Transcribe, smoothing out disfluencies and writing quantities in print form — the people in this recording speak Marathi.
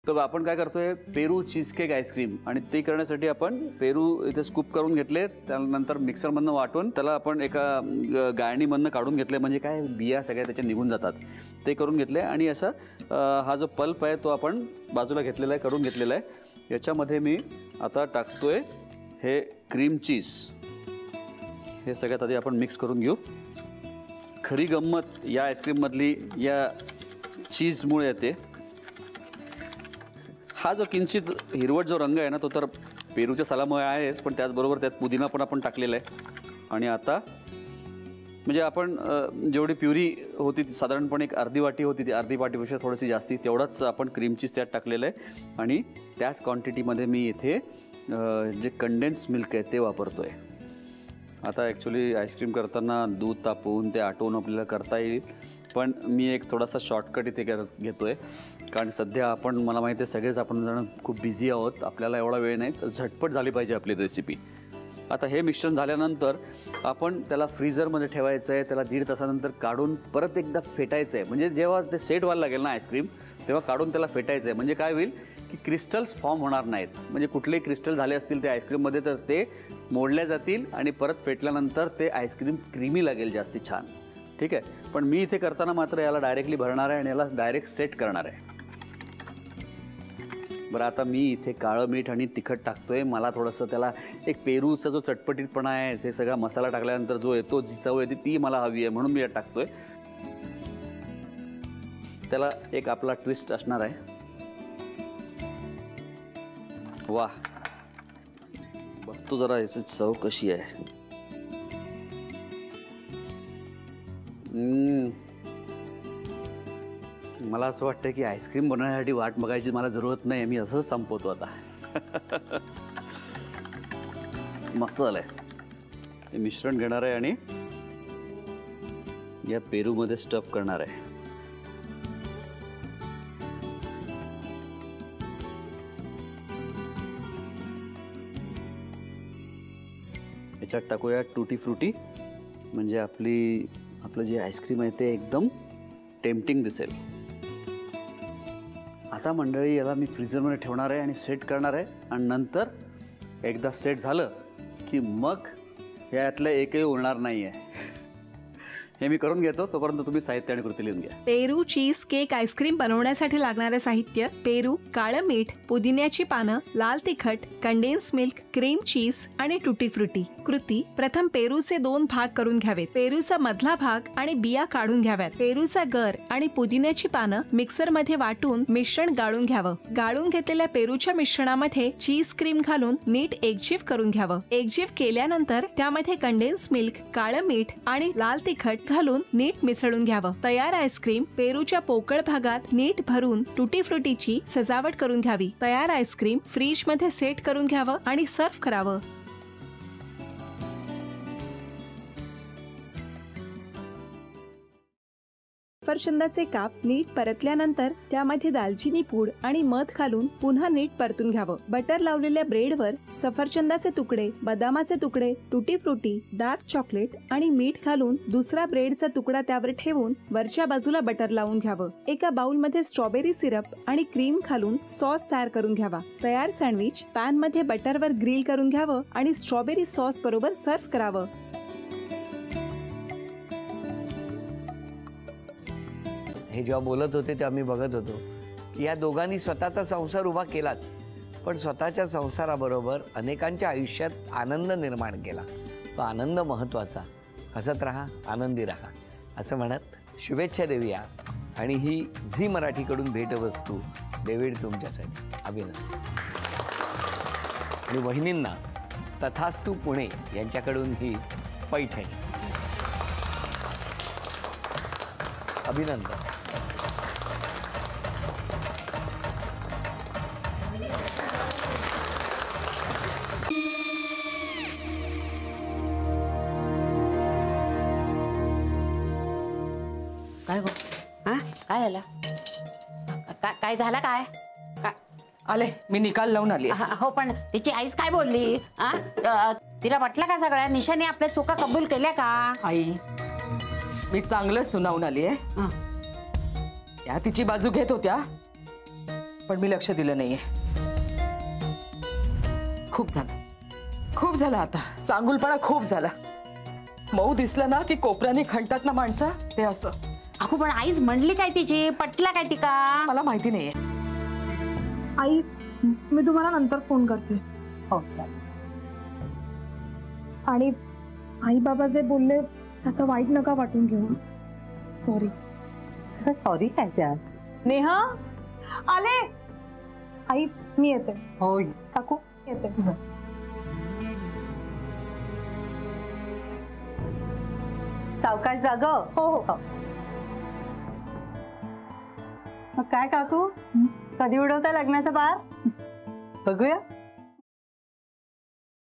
तर आपण काय करतोय, पेरू चीज केक आईस्क्रीम. आणि ते करण्यासाठी आपण पेरू इथे स्कूप करून घेतले, त्यानंतर मिक्सरमधनं वाटून त्याला आपण एका गाळणीमधनं काढून घेतले, म्हणजे काय बिया सगळ्या त्याच्या निघून जातात. ते करून घेतले आणि असा हा जो पल्प आहे तो आपण बाजूला घेतलेला आहे, करून घेतलेला आहे. याच्यामध्ये मी आता टाकतोय हे क्रीम चीज. हे सगळ्यात आधी आपण मिक्स करून घेऊ. खरी गंमत या आईस्क्रीममधली या चीजमुळे येते. हा जो किंचित हिरवट जो रंग आहे ना, तो तर पेरूच्या सालामुळे आहेच, पण त्याचबरोबर त्यात पुदिना पण आपण टाकलेला आहे. आणि आता म्हणजे आपण जेवढी प्युरी होती साधारणपणे एक अर्धी वाटी होती, ती अर्धी वाटीपेक्षा थोडीशी जास्ती तेवढंच आपण क्रीम चीज त्यात टाकलेलं आहे. आणि त्याच क्वांटिटीमध्ये मी इथे जे कंडेन्स मिल्क आहे ते वापरतो आहे. आता ॲक्च्युली आईस्क्रीम करताना दूध तापवून ते आटवून आपल्याला करता येईल, पण मी एक थोडासा शॉर्टकट इथे घेतो आहे. कारण सध्या मला माहिती आहे सगळेच आपण जण खूप बिझी आहोत, आपल्याला एवढा वेळ नाही, तर झटपट झाली पाहिजे आपली रेसिपी. आता हे मिश्रण झाल्यानंतर आपण त्याला फ्रीझरमध्ये ठेवायचं आहे. त्याला 1.5 तासानंतर काढून परत एकदा फेटायचं आहे. म्हणजे जेव्हा ते सेट व्हायला लागेल ना आईस्क्रीम, तेव्हा काढून त्याला फेटायचं आहे. म्हणजे काय होईल की क्रिस्टल्स फॉर्म होणार नाहीत. म्हणजे कुठलेही क्रिस्टल झाले असतील ते आईस्क्रीममध्ये तर ते मोडल्या जातील आणि परत फेटल्यानंतर ते आईस्क्रीम क्रीमी लागेल जास्ती छान. ठीक आहे. पण मी इथे करताना मात्र याला डायरेक्टली भरणार आहे आणि याला डायरेक्ट सेट करणार आहे. बरं, आता मी इथे काळं मीठ आणि तिखट टाकतोय. मला थोडंसं त्याला एक पेरूचा जो चटपटीतपणा आहे, ते सगळा मसाला टाकल्यानंतर जो येतो, जी चव येते ती मला हवी आहे, म्हणून मी यात टाकतोय. त्याला एक आपला ट्विस्ट असणार आहे. वाह, बघतो जरा याची चव कशी आहे. मला असं वाटतं की आईस्क्रीम बनवण्यासाठी वाट बघायची मला जरूरत नाही, मी असंच संपवतो आता. मस्त झालंय. हे मिश्रण घेणार आहे आणि या पेरूमध्ये स्टफ करणार आहे. याच्यात टाकूया टूटी फ्रुटी, म्हणजे आपलं जे आईस्क्रीम आहे ते एकदम टेम्पटिंग दिसेल. आता मंडळी याला मी फ्रीझरमध्ये ठेवणार आहे आणि सेट करणार आहे. आणि नंतर एकदा सेट झालं की मग यातलं एकही उरणार नाही आहे. हे मी करून घेतो, तोपर्यंत तुम्ही साहित्य आणि कृती लिहून घ्या. पेरू चीज केक आईस्क्रीम बनवण्यासाठी लागणारे साहित्य: पेरू, काळं मीठ, पुदिन्याची पानं, लाल तिखट, कंडेन्स मिल्क, क्रीम चीज आणि टूटी फ्रुटी. कृती: प्रथम पेरूचे 2 भाग करून घ्यावेत. पेरूचा मधला भाग आणि बिया काढून घ्याव्यात. पेरूचा गर आणि पुदिन्याची पानं मिक्सर मध्ये वाटून मिश्रण गाळून घ्यावं. गाळून घेतलेल्या पेरूच्या मिश्रणामध्ये चीज क्रीम घालून नीट एकजीव करून घ्यावं. एकजीव केल्यानंतर त्यामध्ये कंडेन्स मिल्क, काळं मीठ आणि लाल तिखट घालून नीट मिसळून घ्यावं. तयार आईस्क्रीम पेरूच्या पोकळ भागात नीट भरून टूटी फ्रुटीची सजावट करून घ्यावी. तयार आईस्क्रीम फ्रीज मध्ये सेट करून घ्यावं आणि सर्व्ह करावं. सफरचंदाचे काप नीट परतल्यानंतर त्यामध्ये दालचिनी पूड आणि मध घालून पुन्हा नीट परतून घ्यावं. बटर लावलेल्या ब्रेडवर सफरचंदाचे तुकडे, बदामाचे तुकडे, टूटी फ्रुटी, डार्क चॉकलेट आणि मीठ घालून दुसरा ब्रेडचा तुकडा त्यावर ठेवून वरच्या बाजूला बटर लावून घ्यावं. एका बाउलमध्ये स्ट्रॉबेरी सिरप आणि क्रीम घालून सॉस तयार करून घ्यावा. तयार सँडविच पॅन मध्ये बटरवर ग्रिल करून घ्यावं आणि स्ट्रॉबेरी सॉस बरोबर सर्व्ह करावं. हे जेव्हा बोलत होते तेव्हा मी बघत होतो की या दोघांनी स्वतःचा संसार उभा केलाच, पण स्वतःच्या संसाराबरोबर अनेकांच्या आयुष्यात आनंद निर्माण केला. तो आनंद महत्त्वाचा. हसत राहा, आनंदी राहा असं म्हणत शुभेच्छा देऊया. आणि ही झी मराठीकडून भेटवस्तू डेव्हिड तुमच्यासाठी. अभिनंदन. आणि वहिनींना तथास्तू पुणे यांच्याकडून ही पैठणी. अभिनंदन. काय गो? काय झालं? काय झालं? काय आले, मी निकाल लावून आली. हो, पण तिची आईच काय बोलली? तिला वाटलं का सगळ्या निशाने आपल्या चुका कबूल केल्या का? आई, मी चांगलं सुनावून आली आहे. त्या तिची बाजू घेत होत्या, पण मी लक्ष दिलं नाहीये. खूप झालं आता. चांगुलपणा खूप झाला. मऊ दिसलं ना की कोपऱ्याने खणतात ना माणसं, ते असं. अगो पण आईच म्हणली काय तिची, पटला काय तिका? मला माहिती नाहीये. आई, मी तुम्हाला नंतर फोन करते. हो. आणि आई बाबा जे बोलले त्याचं वाईट नका वाटून घेऊ. सॉरी. सॉरी काय त्या? नेहा आले. आई मी येते. होय. काकू येते. सावकाश जाग. हो हो. मग काय काकू, कधी उडवता लग्नाचा बार? बघूया.